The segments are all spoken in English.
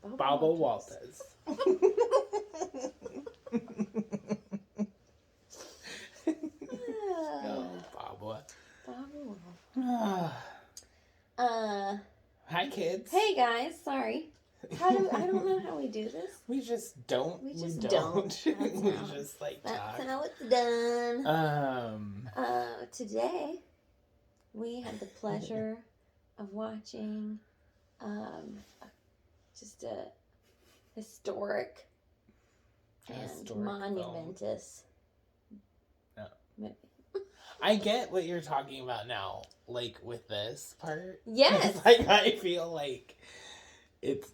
Baba Walters. Oh, Baba. Hi, kids. Hey guys, sorry. I don't know how we do this. We just don't. We don't. We just like That's talk. how it's done. Today we had the pleasure of watching just a historic and monumentous movie. I get what you're talking about now, like with this part. Yes. Like I feel like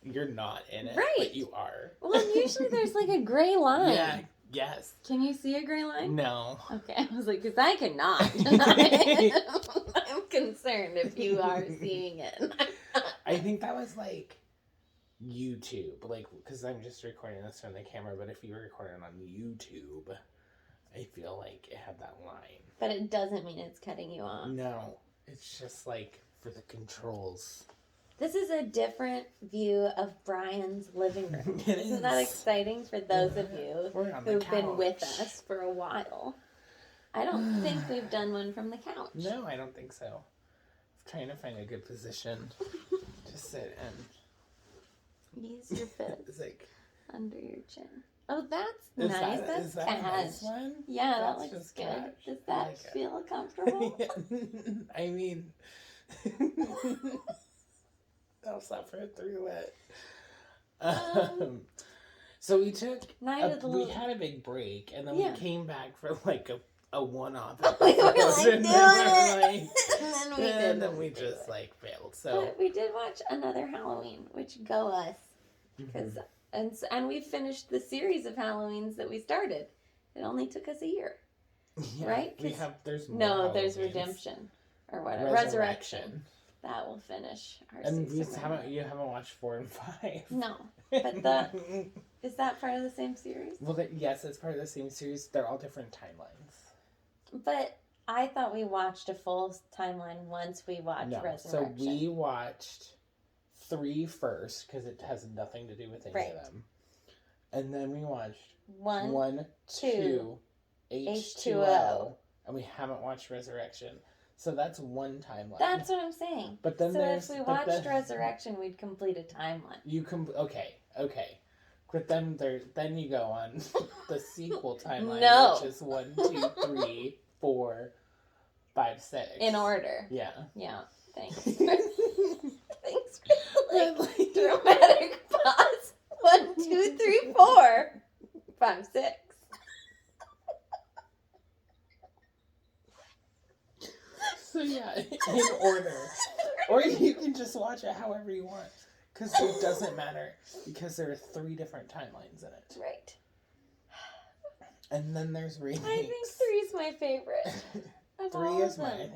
you're not in it, right? But you are. Well, and usually there's like a gray line. Yeah. Yes. Can you see a gray line? No. Okay, I was like, because I cannot. I'm concerned if you are seeing it. I think that was like YouTube, like because I'm just recording this from the camera. But if you were recording on YouTube, I feel like it had that line. But it doesn't mean it's cutting you off. No, it's just like for the controls. This is a different view of Brian's living room. Isn't that exciting for those of you who've been with us for a while? I don't think we've done one from the couch. No, I don't think so. I'm trying to find a good position to sit and use your fist like under your chin. Oh, that's nice. That's that a nice one? Yeah, that's that looks good. Cash. Does that feel comfortable? I mean, I'll suffer through it. So we took. We had a big break, and then we came back for like a one-off episode. We were like doing it, and then we just like failed. So but we did watch another Halloween, which go us, because and we finished the series of Halloweens that we started. It only took us a year, right? There's Redemption or whatever, Resurrection. That will finish our season. You haven't watched 4 and 5. No, but is that part of the same series? Well, yes, it's part of the same series. They're all different timelines. But I thought we watched a full timeline once we watched Resurrection. So we watched 3 first because it has nothing to do with any of them, and then we watched 1, 2, H2O, and we haven't watched Resurrection. So that's one timeline. That's what I'm saying. But then if we watched Resurrection, we'd complete a timeline. Okay. But then you go on the sequel timeline, which is 1, 2, 3, 4, 5, 6. In order. Yeah. Yeah. Thanks. Thanks for the dramatic pause. 1, 2, 3, 4, 5, 6. So yeah, in order. Or you can just watch it however you want. Because it doesn't matter. Because there are 3 different timelines in it. Right. And then there's remakes. I think 3 is my favorite. I think 3 is mine.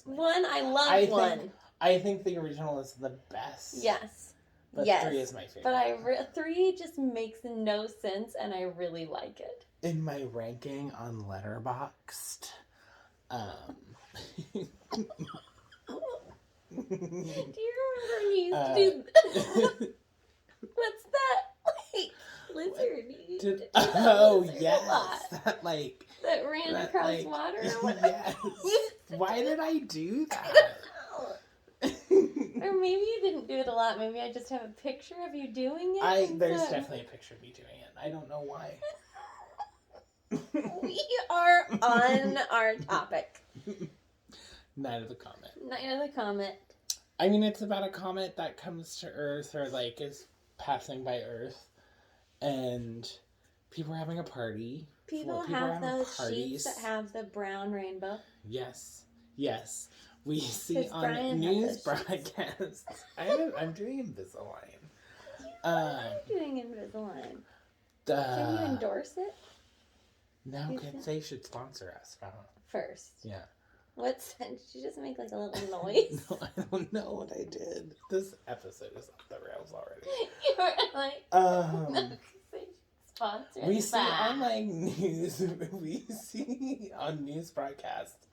1, I love 1. I think the original is the best. Yes. But 3 is my favorite. But 3 just makes no sense, and I really like it. In my ranking on Letterboxd, do you remember when you used to do what's that? Like lizard you used to do yes. That ran across water or whatever. Yes. Why did I do that? I don't know. Or maybe you didn't do it a lot. Maybe I just have a picture of you doing it. There's definitely a picture of me doing it. I don't know why. We are on our topic. Night of the Comet. Night of the Comet. I mean, it's about a comet that comes to Earth or like is passing by Earth, and people are having a party. People have those sheets that have the brown rainbow. Yes. We see on news broadcasts. I'm doing Invisalign. I'm doing Invisalign. Can you endorse it? No, because they should sponsor us. First. Yeah. Did you just make like a little noise? No, I don't know what I did. This episode is off the rails already. You were like, sponsor. We see on like news. We see on news broadcasts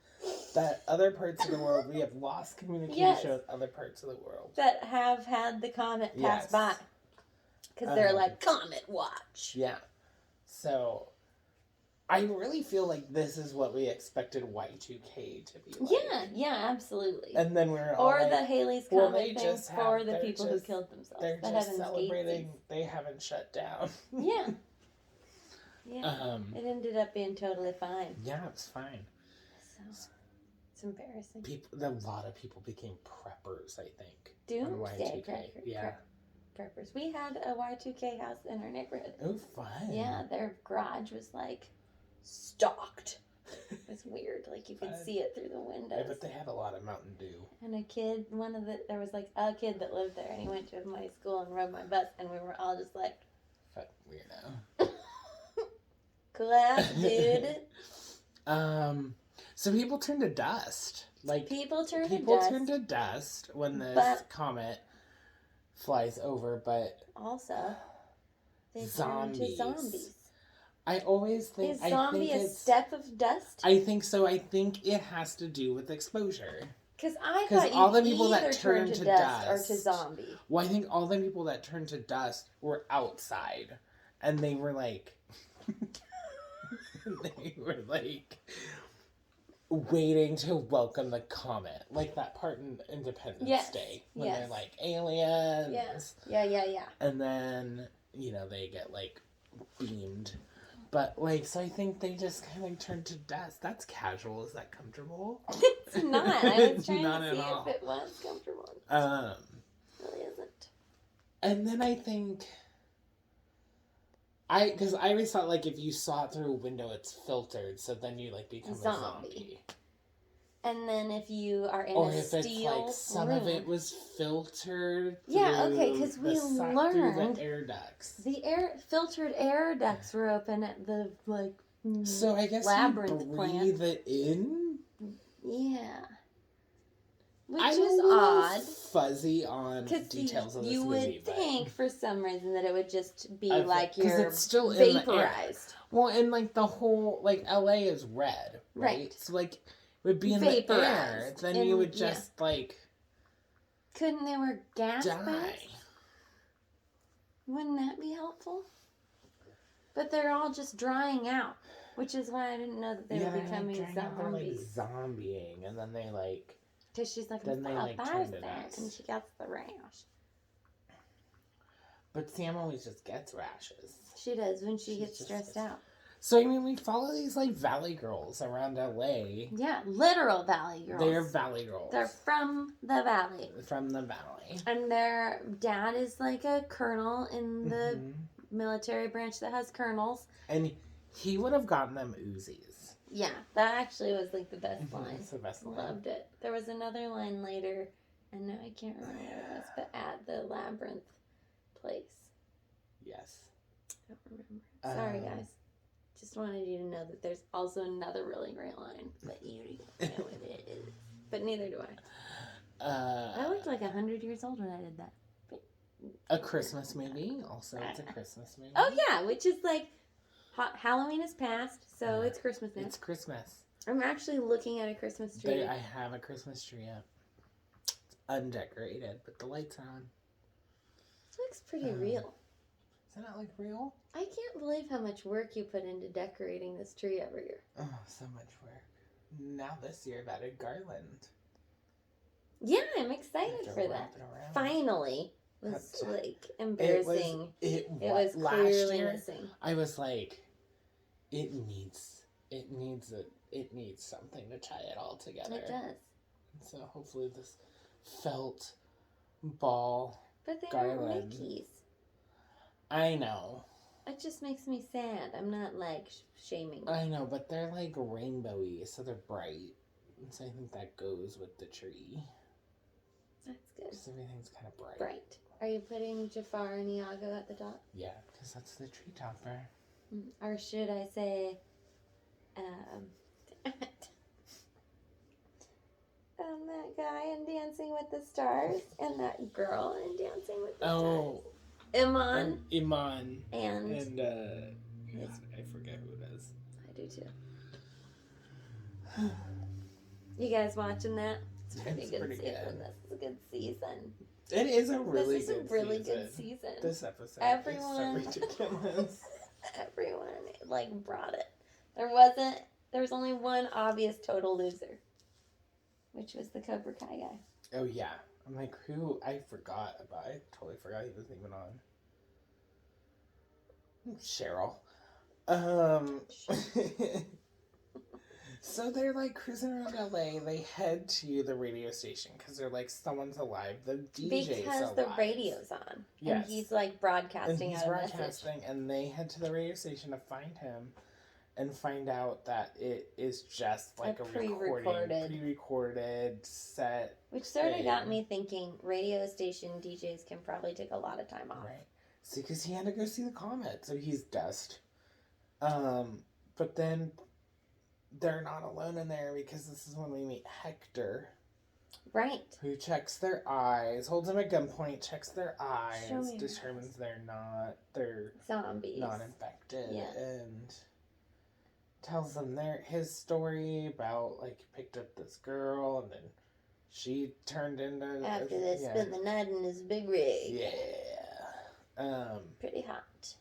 that other parts of the world we have lost communication with other parts of the world that have had the comet pass by. Because they're like, Comet Watch. Yeah. So, I really feel like this is what we expected Y2K to be like. Yeah, absolutely. And then we're all or like, the Haley's Comet thing for the people who killed themselves. They're just celebrating they haven't shut down. Yeah. Yeah. It ended up being totally fine. Yeah, it's fine. So, it's embarrassing. A lot of people became preppers, I think. Doomsday Yeah. preppers. We had a Y2K house in our neighborhood. Oh, fun. Yeah, their garage was like stocked. It was weird. Like you could see it through the windows. Yeah, but they had a lot of Mountain Dew. And there was like a kid that lived there, and he went to my school and rode my bus, and we were all just like, fuck, weirdo. Class, dude. So people turn to dust. Like people turn to dust when this comet flies over, but also they turn to zombies. I always think is zombie a step of dust? I think so. I think it has to do with exposure. Because I thought all the people that turn to dust are to zombie. Well, I think all the people that turned to dust were outside, and they were like. They were like waiting to welcome the comet, like that part in Independence Day when they're like aliens. Yeah. And then they get like beamed, but like so I think they just kind of turned to dust. That's casual. Is that comfortable? It's not. I was trying to see if it was comfortable. It really isn't. And then I think. Because I always thought, like, if you saw it through a window, it's filtered, so then you, like, become a zombie. And then if you are in or a if steel it's, like, some room. of it was filtered because we learned through the air ducts. The filtered air ducts were open at the, like, so I guess labyrinth you breathe plant. it in? Yeah. Which I'm is a little odd. Fuzzy on details of this movie. You would think for some reason that it would just be like you're it's still vaporized. Well, and like the whole LA is red, right? So like it would be in vaporized. The air. Then you would just like. Couldn't they wear gas die? masks? Wouldn't that be helpful? But they're all just drying out, which is why I didn't know that they were becoming zombies. They're like zombieing, and then they like. Because she's like, then they like turned it out. And she gets the rash. But Sam always just gets rashes. She does when she gets stressed out. So, I mean, we follow these, like, valley girls around LA. Yeah, literal valley girls. They're valley girls. They're from the valley. From the valley. And their dad is, like, a colonel in the military branch that has colonels. And he would have gotten them Uzis. Yeah, that actually was, like, the best line. It's the best line. Loved it. There was another line later, and now I can't remember what it was, but at the labyrinth place. Yes. I don't remember. Sorry, guys. Just wanted you to know that there's also another really great line, but you don't know what it is. But neither do I. I looked like 100 years old when I did that. A Christmas movie. Also, it's a Christmas movie. Oh, yeah, which is like... Halloween is past, so it's Christmas now. It's Christmas. I'm actually looking at a Christmas tree. I have a Christmas tree up. It's undecorated, but the lights are on. This looks pretty real. Does that look real? I can't believe how much work you put into decorating this tree every year. Oh, so much work. Now this year I've added garland. Yeah, I'm excited for that. Finally. It was like embarrassing. It was clearly missing. I was like, it needs something to tie it all together. It does. So hopefully this felt ball but they garland. Are Mickeys. I know. It just makes me sad. I'm not like shaming. I know, but they're like rainbowy, so they're bright. So I think that goes with the tree. That's good. Because everything's kind of bright. Bright. Are you putting Jafar and Iago at the top? Yeah, because that's the tree topper. Or should I say, that guy in Dancing with the Stars and that girl in Dancing with the Stars. Iman. Iman. And I forget who it is. I do too. You guys watching that? It's pretty good season. This is a good season. It is a really this is good a really season. good season. This episode Everyone, is so ridiculous. Everyone like brought it. There was only one obvious total loser, which was the Cobra Kai guy. Oh yeah, I'm like, who? I totally forgot he wasn't even on. Cheryl. So they're like cruising around LA. They head to the radio station because they're like, someone's alive. The DJ's because alive. the radio's on. Yes. And he's like broadcasting out a message. And they head to the radio station to find him and find out that it is just like a pre-recorded set. Which sort of got me thinking radio station DJs can probably take a lot of time off. Right. See, because he had to go see the Comet, so he's dust. But then they're not alone in there because this is when we meet Hector. Right. Who checks their eyes, holds them at gunpoint, checks their eyes, determines they're zombies. Not infected, yeah. And tells them his story about, like, he picked up this girl and then she turned into... After they spent the night in his big rig. Yeah. Pretty hot.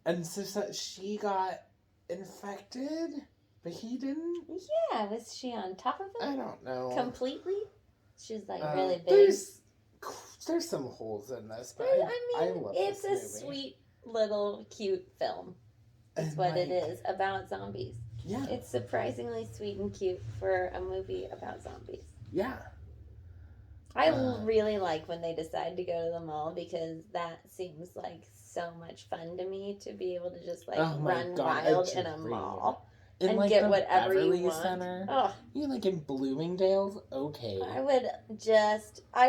And so she got infected, but he didn't? Yeah, was she on top of it? I don't know. Completely? She's like really big. There's some holes in this, but I love it's this movie. a sweet little cute film. Is what it is about zombies. Yeah. It's surprisingly sweet and cute for a movie about zombies. Yeah. I really like when they decide to go to the mall because that seems like so much fun to me to be able to just like run wild in a mall. And like get whatever Beverly you want. Center. Oh. You like in Bloomingdale's? Okay. I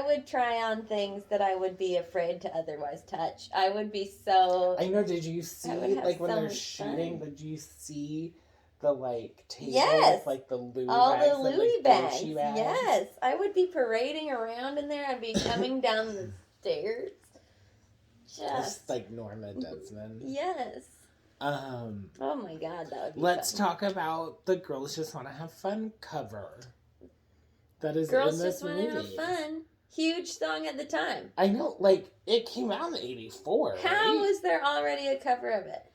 would try on things that I would be afraid to otherwise touch. I would be so... I know, did you see, like when they're shooting, did you see the like table with like the Louis bags? All the Louis bags. bags? Yes. I would be parading around in there. I'd be coming down the stairs. Just like Norma Desmond. Yes. Oh my God, that would be Let's fun. talk about the Girls Just Want to Have Fun cover. That is Girls in this Just Want to Have Fun. Huge song at the time. I know, like, it came out in 84, How was there already a cover of it?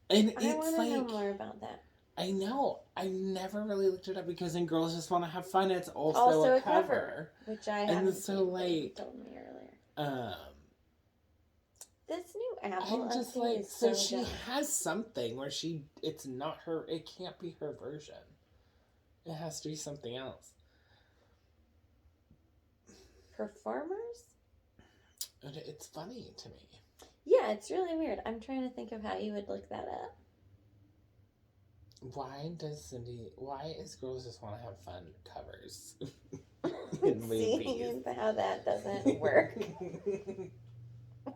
And I want to know more about that. I know. I never really looked it up because in Girls Just Want to Have Fun, it's also a cover. Which I haven't And so, like... You told me earlier. This new Apple I'm just like, so she has something where it's not her, it can't be her version. It has to be something else. Performers? It's funny to me. Yeah, it's really weird. I'm trying to think of how you would look that up. Why is Girls Just Want to Have Fun covers in movies? See how that doesn't work.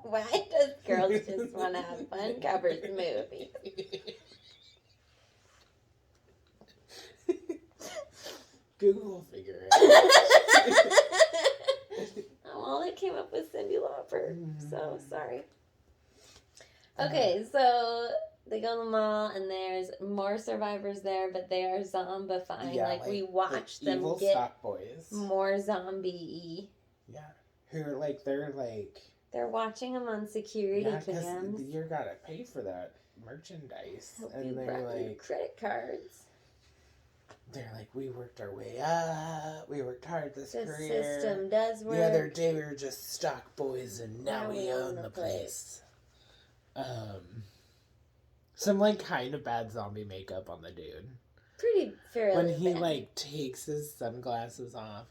Why does Girls Just Want to Have Fun covers movie? Google will figure it out. All it came up with Cyndi Lauper. So sorry. Okay, so they go to the mall and there's more survivors there, but they are zombifying. Yeah, like we watch them evil get stock boys. more zombie-y. Yeah, who they're watching them on security cams. You gotta pay for that merchandise, and they're like credit cards. They're like, we worked our way up. We worked hard this career. The system does work. The other day we were just stock boys, and now we own the place. Some like kind of bad zombie makeup on the dude. Pretty fairly when he bad. like takes his sunglasses off.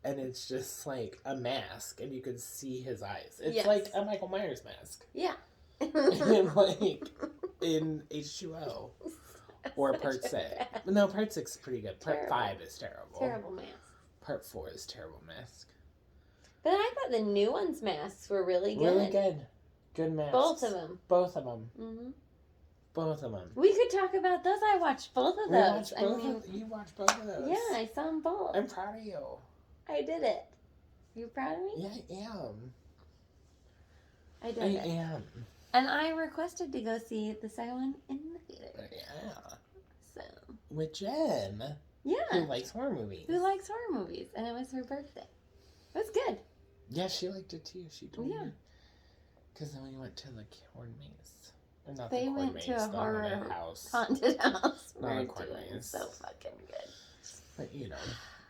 And it's just like a mask, and you can see his eyes. It's like a Michael Myers mask. Yeah. And like in H2O. Or Part 6. No, Part 6 is pretty good. Part 5 is terrible. Terrible mask. Part 4 is terrible mask. But I thought the new ones' masks were really good. Really good. Good masks. Both of them. Both of them. Mm-hmm. Both of them. We could talk about those. I watched both of those. You watched both of those? Yeah, I saw them both. I'm proud of you. I did it. You proud of me? Yeah, I am. I did it. I am. And I requested to go see the second one in the theater. Yeah. So. With Jen. Yeah. Who likes horror movies. Who likes horror movies. And it was her birthday. It was good. Yeah, she liked it too. She told me. Because then we went to the corn maze. Or not they the corn went maze, to a the horror house. haunted house. Not We're a corn doing maze. so fucking good. But, you know,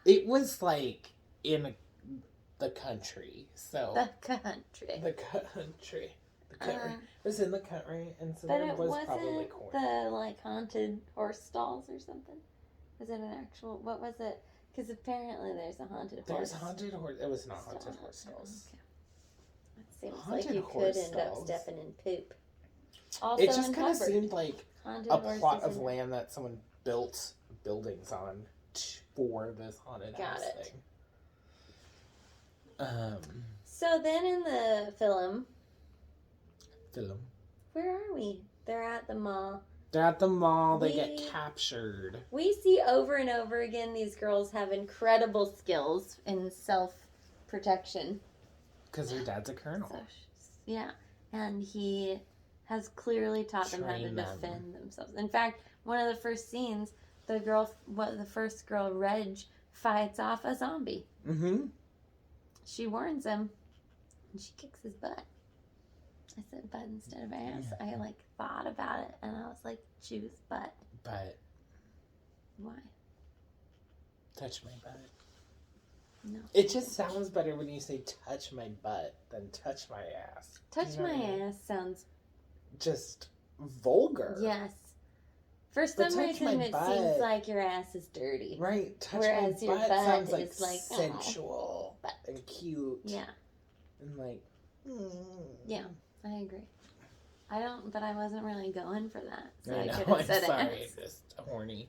it was like in the country. So The country. The country. It was in the country, and so but there it was wasn't probably corn. the, like, haunted horse stalls or something. Was it an actual, what was it? Because apparently there's a haunted horse. There's haunted horse. It was not haunted horse stalls. Okay. It seems Haunted like you horse could end up stalls. stepping in poop. Also It just kind of seemed like haunted a plot horses of land that someone built buildings on for this haunted house thing. So then in the film, where are we? They're at the mall. They're at the mall. They get captured. We see over and over again these girls have incredible skills in self-protection. Because their dad's a colonel. So, yeah. And he has clearly taught them how to defend themselves. In fact, one of the first scenes, the first girl, Reg, fights off a zombie. Mm-hmm. She warns him, and she kicks his butt. I said butt instead of ass. Yeah. I, thought about it, and I was like, choose butt. Butt. Why? Touch my butt. No. It just sounds better when you say touch my butt than touch my ass. Touch my ass sounds... just vulgar. Yes. For some reason, it seems like your ass is dirty. Right. Touch Whereas my your butt sounds like sensual and cute. Yeah. And Yeah, I agree. But I wasn't really going for that. So I know, could have said sorry, ass. just horny.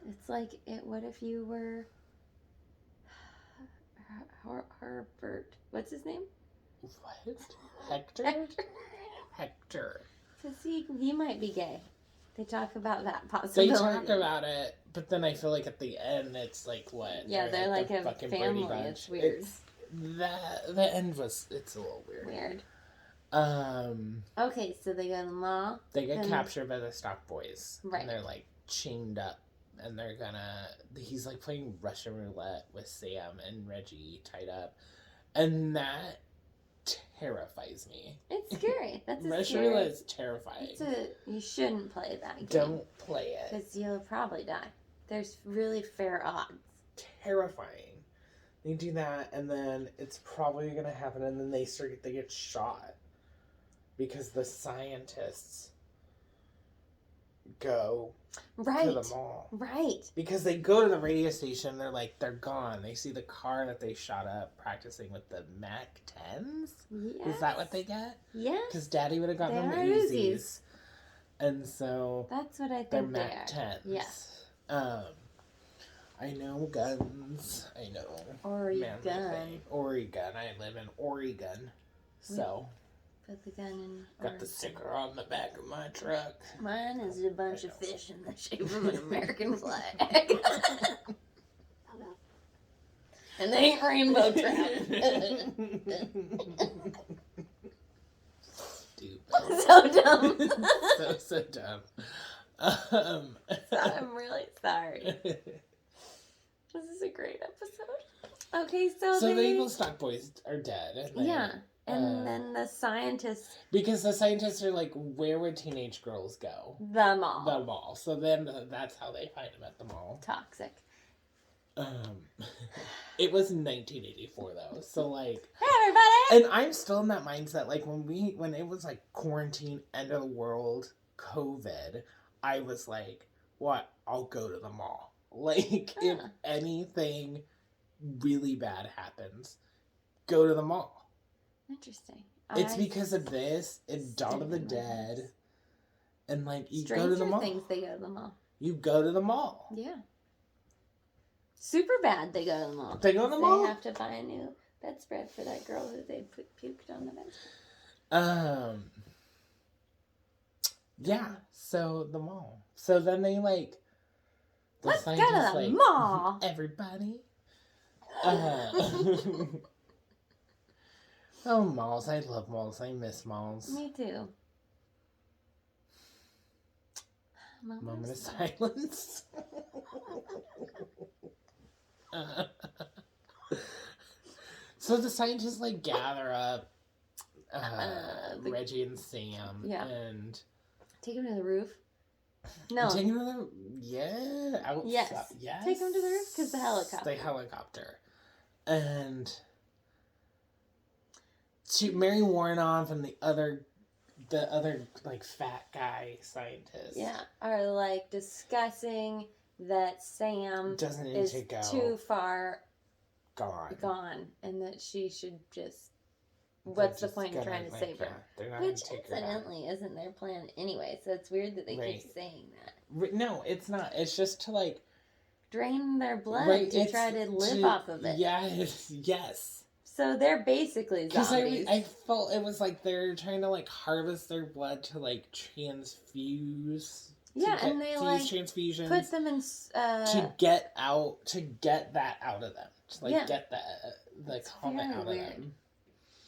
It's like, what if you were Herbert? What's his name? What? Hector. Because he might be gay. They talk about that possibility. They talk about it, but then I feel like at the end it's like what? Yeah, they're like a family. It's weird. The end it's a little weird. Okay, so they go to the mall. They get captured by the stock boys. Right. And they're chained up, and he's playing Russian roulette with Sam and Reggie tied up, and that terrifies me. It's scary. That's Russian roulette is terrifying. You shouldn't play that game. Don't play it. Because you'll probably die. There's really fair odds. Terrifying. They do that, and then it's probably going to happen, and then they get shot. Because the scientists go to the mall. Right. Because they go to the radio station, they're gone. They see the car that they shot up practicing with the Mac 10s. Yes. Is that what they get? Yes. Because Daddy would have gotten them Uzis. And so that's what I think they're Mac 10s. Yes. I know guns. I know. Oregon. Oregon. I live in Oregon. So. Put the gun in. Got the sticker on the back of my truck. Mine is a bunch of fish in the shape of an American flag. And they ain't rainbow trout. Stupid. So dumb. so dumb. I'm really sorry. This is a great episode. Okay, so the evil stock boys are dead. And then the scientists... Because the scientists are where would teenage girls go? The mall. The mall. So then that's how they find them at the mall. Toxic. It was 1984 though. So hey everybody! And I'm still in that mindset. When it was quarantine, end of the world, COVID, I was what? I'll go to the mall. If anything really bad happens, go to the mall. Interesting. It's because of this and Dawn of the Dead, and you go to the mall. Things they go to the mall. You go to the mall. Yeah. Super bad. They go to the mall. They go to the mall. They have to buy a new bedspread for that girl who they puked on the bedspread. Yeah. So the mall. So then they The Let's go to the mall. Everybody. Oh, malls. I love malls. I miss malls. Me too. Moment of silence. So the scientists like gather up Reggie and Sam and take him to the roof. No. Take him to the yes. Take him to the roof because the helicopter. And Mary Warnoff and the other like fat guy scientist are like discussing that Sam is too far gone and that she should just what's the point in trying to save her? Which incidentally isn't their plan anyway, so it's weird that they keep saying that. No, it's not. It's just to like drain their blood to try to live off of it. Yes. So they're basically zombies. I felt it was like they're trying to like harvest their blood to like transfuse. And they like transfusions put them in to get that out of them. To like get the Comet out of them.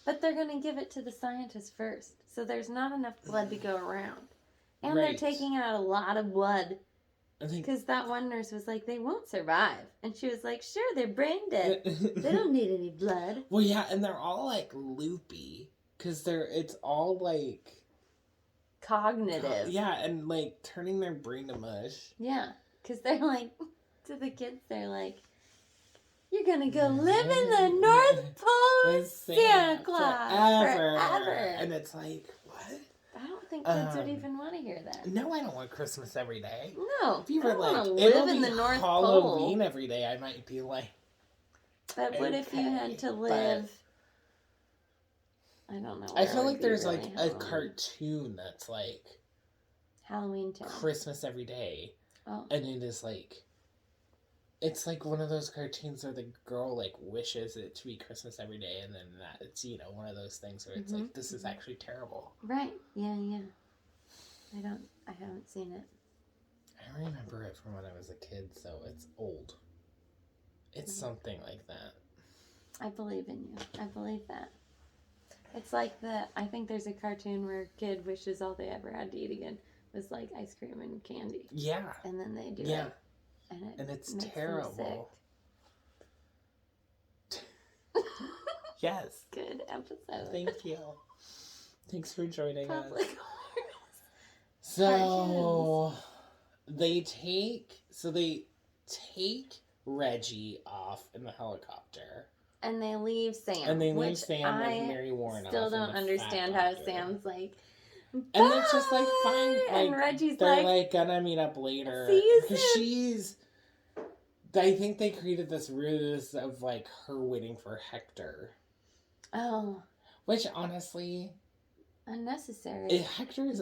But they're going to give it to the scientists first. So there's not enough blood to go around. And they're taking out a lot of blood. Because that one nurse was like, they won't survive. And she was like, sure, they're brain dead. They don't need any blood. Well, yeah, and they're all like loopy. Because it's all like... cognitive. And like turning their brain to mush. Yeah. Because they're like, to the kids, they're like, you're going to go live in the North Pole with Santa Claus forever. And it's like, what? I don't think kids would even want to hear that. No, I don't want Christmas every day. No. If you were like, live in the North Halloween Pole every day, I might be like, but what if you had to live... I don't know. I feel like there's like a cartoon that's like... Halloween Town. Christmas every day. Oh. And it is like... It's like one of those cartoons where the girl like wishes it to be Christmas every day, and then it's one of those things where it's like this is actually terrible. Right? Yeah. I haven't seen it. I remember it from when I was a kid, so it's old. It's something like that. I believe in you. I believe that. It's like I think there's a cartoon where a kid wishes all they ever had to eat again was like ice cream and candy. Yeah. And then they do it. And it's terrible. Yes. Good episode. Thank you. Thanks for joining us. So they take Reggie off in the helicopter. And they leave Sam. And they leave Sam with Mary Warnoff. Still don't understand how Sam's like, bye! And it's just like fine. Like, and Reggie's they're like gonna meet up later. See you soon. I think they created this ruse of like her waiting for Hector. Oh. Which honestly, unnecessary. Hector is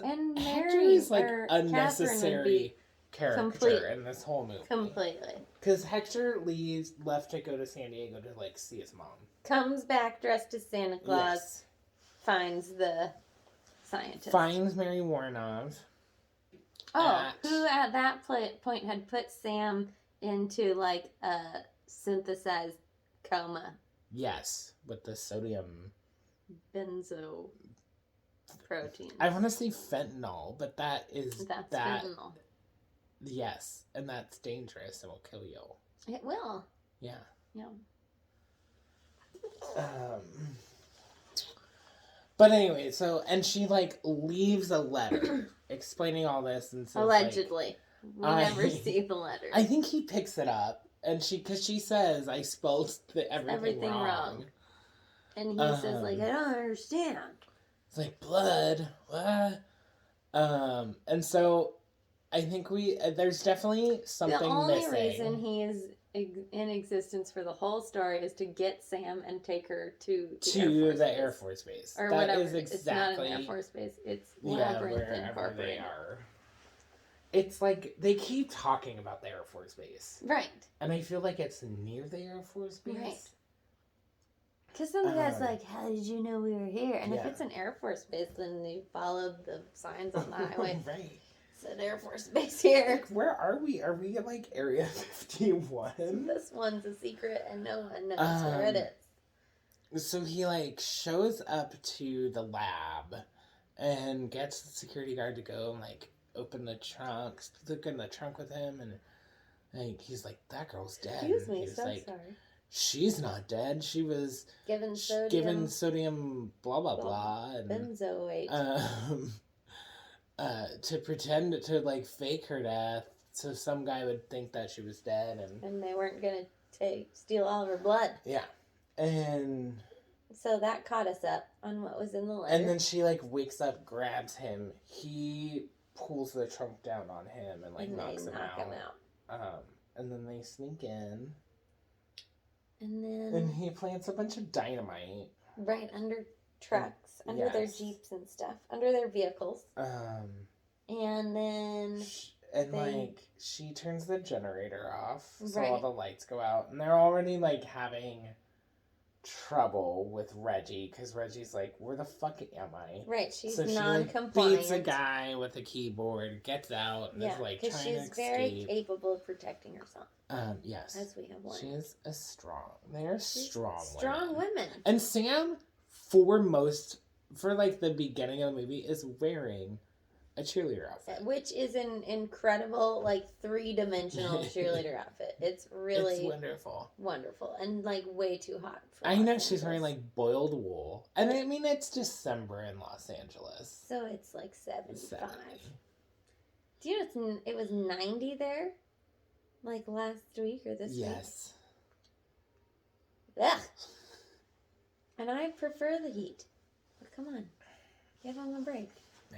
like unnecessary character in this whole movie. Completely. Because Hector left to go to San Diego to like see his mom. Comes back dressed as Santa Claus. Finds the scientist. Finds Mary Warnoff. Oh, who at that point had put Sam into like a synthesized coma. Yes, with the sodium benzo protein. I want to say fentanyl, but that's fentanyl. Yes, and that's dangerous and will kill you. It will. Yeah. Yeah. But anyway, and she like leaves a letter explaining all this and says, allegedly. We never see the letter. I think he picks it up, and because she says, I spelled everything wrong. And he says, like, I don't understand. It's like, blood, what? And so, I think there's definitely something missing. The only reason he is in existence for the whole story is to get Sam and take her to the Air Force Base. Or that whatever. Is exactly, it's not an Air Force Base. It's Labyrinth Incorporated. They are. It's like, they keep talking about the Air Force Base. Right. And I feel like it's near the Air Force Base. Right. Because some guy's like, how did you know we were here? And if it's an Air Force Base, then they followed the signs on the highway. Right. It's an Air Force Base here. Like, where are we? Are we at, like, Area 51? This one's a secret and no one knows where it is. So he, like, shows up to the lab and gets the security guard to go and, like, open the trunk, look in the trunk with him, Like, he's like, that girl's dead. Excuse me, he's so like, sorry. She's not dead. She was given sodium blah, blah, blah. And, benzoate. To pretend to, like, fake her death so some guy would think that she was dead. And they weren't going to steal all of her blood. Yeah. And... So that caught us up on what was in the letter. And then she, like, wakes up, grabs him. He pulls the trunk down on him and, like, knocks him out. And then they sneak in. And he plants a bunch of dynamite. Right under trucks, under their Jeeps and stuff, under their vehicles. And then... she turns the generator off, so all the lights go out. And they're already, like, having... trouble with Reggie because Reggie's like, where the fuck am I? Right, she's so non-compliant. She beats a guy with a keyboard, gets out, and is like trying to escape. She's very capable of protecting herself. Yes, as we have learned. She is they're strong women. And Sam, for like the beginning of the movie, is wearing a cheerleader outfit, which is an incredible, like, 3-dimensional cheerleader outfit. It's really wonderful, and like way too hot. I know she's wearing like boiled wool, and I mean it's December in Los Angeles, so it's like 75. Do you know it was 90 there, like last week or this week? Yes. Ugh. And I prefer the heat. But come on, give them a break.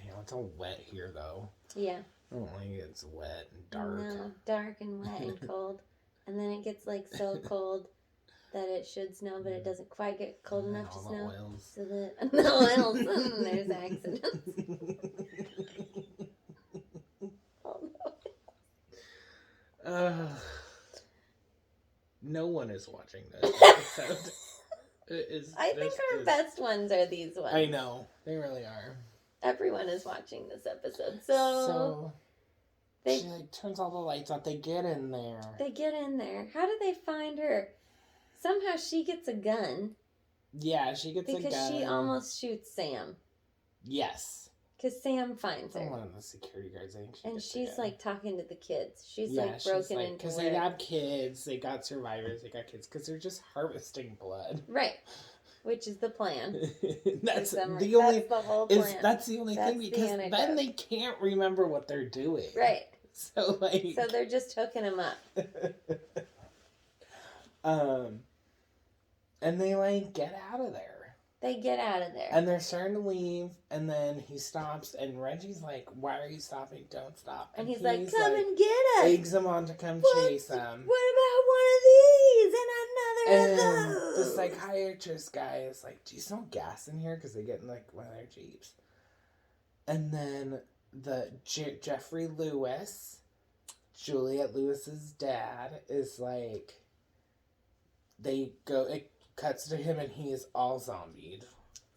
You know, it's all wet here, though. Yeah. I don't like it. It's wet and dark. No, dark and wet and cold. And then it gets, like, so cold that it should snow, but it doesn't quite get cold enough to snow. Oils. So the oils. And there's accidents. No one is watching this episode. I think our best ones are these ones. I know. They really are. Everyone is watching this episode, so she like turns all the lights on. They get in there. How do they find her? Somehow she gets a gun. Yeah, she gets a gun. Because she almost shoots Sam. Yes. Because Sam finds her. One of the security guards, I think. And she's like talking to the kids. She's like broken into because they have kids, they got survivors, they got kids, because they're just harvesting blood. Right. Which is the plan. That's the whole plan. That's the only thing, because then they can't remember what they're doing. Right. So they're just hooking them up. And they like get out of there. And they're starting to leave, and then he stops, and Reggie's like, "Why are you stopping? Don't stop." And he's like, "Come and get us." Eggs him on to come chase them. What about one of these and another of those? The psychiatrist guy is like, "Do you smell gas in here?" Because they get in like one of their Jeeps. And then the Jeffrey Lewis, Juliette Lewis's dad, is like, it cuts to him and he is all zombied.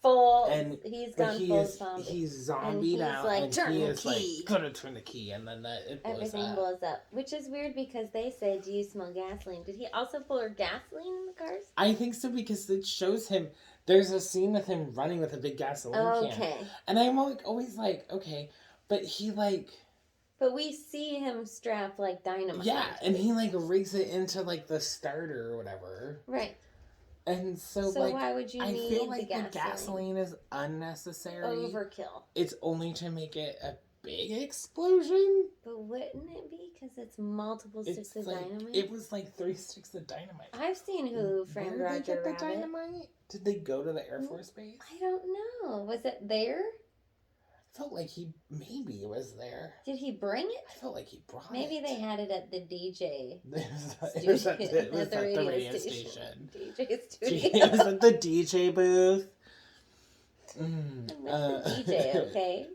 He's gone full zombie. He's zombied out, like, and turn he the is key. like, gonna turn the key, and then everything blows up. Which is weird because they say, "Do you smell gasoline?" Did he also pour gasoline in the cars? I think so, because it shows him. There's a scene with him running with a big gasoline can. And I'm always like, okay, but he like. But we see him strap like dynamite. Yeah, and he like rigs it into like the starter or whatever. Right. And so why would you need feel like the gasoline is unnecessary. Overkill. It's only to make it a big explosion. But wouldn't it be? Because it's multiple sticks of dynamite? It was like 3 sticks of dynamite. I've seen Who Framed Roger Rabbit. Where did they get the dynamite? Did they go to the Air Force Base? I don't know. Was it there? I felt like maybe it was there. Did he bring it? I felt like he brought it. Maybe they had it at the DJ. It was at the radio station. DJ studio. It was at the DJ booth. The DJ, okay.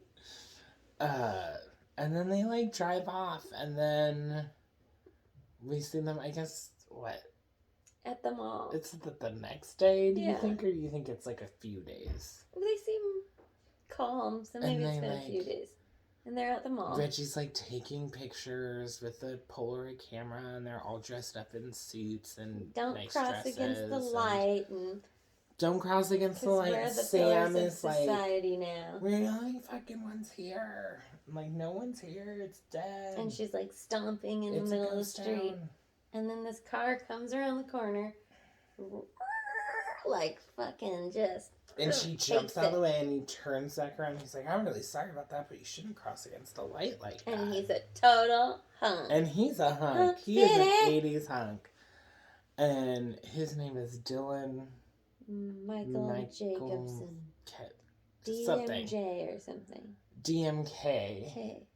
And then they like drive off, and then we see them, I guess, what? At the mall. It's the next day, do you think, or do you think it's like a few days? Well, they seem calm, so maybe it's been a few days. And they're at the mall. Reggie's like taking pictures with the Polaroid camera, and they're all dressed up in suits and don't nice cross dresses against the light, and Don't cross against the light. We're the Sam pillars is of society now. we're the only fucking ones here. I'm like, no one's here. It's dead. And she's like stomping in the middle of the street. Town. And then this car comes around the corner. Like fucking just. And she jumps out of the way and he turns back around. He's like, I'm really sorry about that, but you shouldn't cross against the light like that. And he's a total hunk. And he's a hunk. He is an 80s hunk. And his name is Dylan Michael Jacobson. DMJ or something. DMK. K.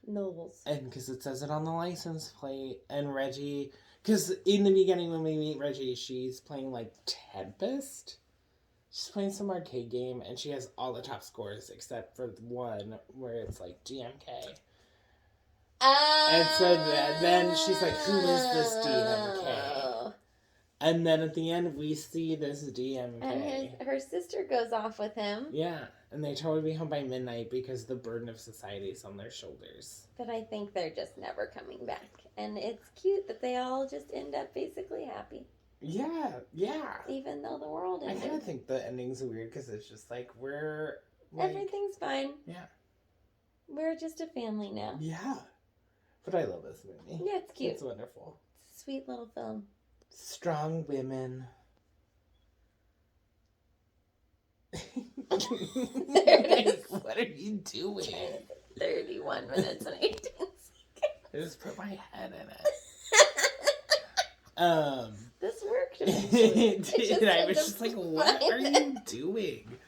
Knowles. And because it says it on the license plate. And Reggie, because in the beginning when we meet Reggie, she's playing like Tempest. She's playing some arcade game and she has all the top scores except for one where it's like DMK. And so then she's like, who is this DMK? And then at the end, we see this DMK. And her sister goes off with him. Yeah, and they totally be home by midnight because the burden of society is on their shoulders. But I think they're just never coming back. And it's cute that they all just end up basically happy. Yeah. Even though the world ended. I kind of think the ending's weird because it's just like, we're... Like, everything's fine. Yeah. We're just a family now. Yeah. But I love this movie. Yeah, it's cute. It's wonderful. It's a sweet little film. Strong women. What are you doing? 31 minutes and 18 seconds. I just put my head in it. This worked. It did. I was just like, what are you doing?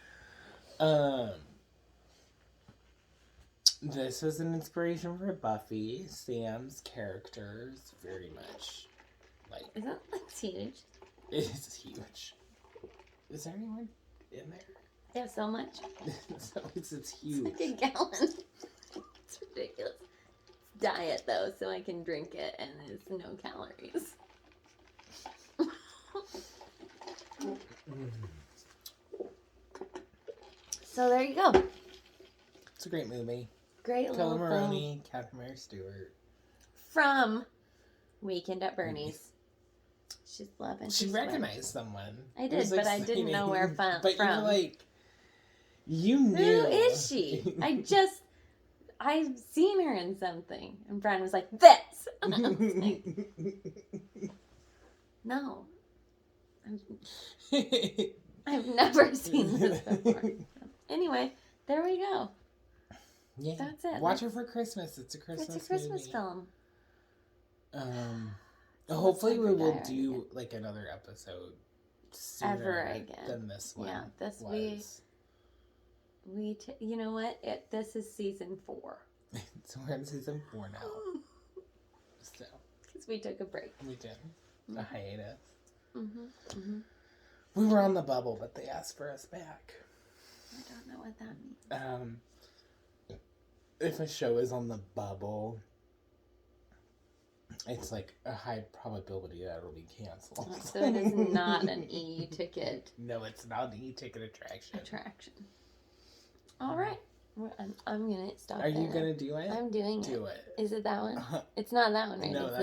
This was an inspiration for Buffy. Sam's characters very much like. Is that like huge? It's huge. Is there anyone in there? They have so much. It's huge. It's like a gallon. It's ridiculous. It's diet though, so I can drink it and it's no calories. So there you go. It's a great movie. Great little Kelly film. Maroney, Catherine Mary Stewart. From Weekend at Bernie's. She's loving. She recognized someone. I did, but I didn't know where from. But you were like, you knew. Who is she? I've seen her in something. And Brian was like, this. And I was like, no. I've never seen this before. Anyway, there we go. Yeah. That's it. Watch her for Christmas. It's a Christmas movie. It's a Christmas film. Hopefully we will do like another episode sooner than this one. Yeah, you know what? This is season 4. So we're in season 4 now. So. Because we took a break. We did. A hiatus. Mm-hmm. We were on the bubble, but they asked for us back. I don't know what that means. If a show is on the bubble, it's like a high probability that it'll be canceled. So it is not an e-ticket. No, it's not an e-ticket attraction. All right. I'm going to stop. Are you going to do it? I'm doing it. Do it. Is it that one? It's not that one, right? No, it's that's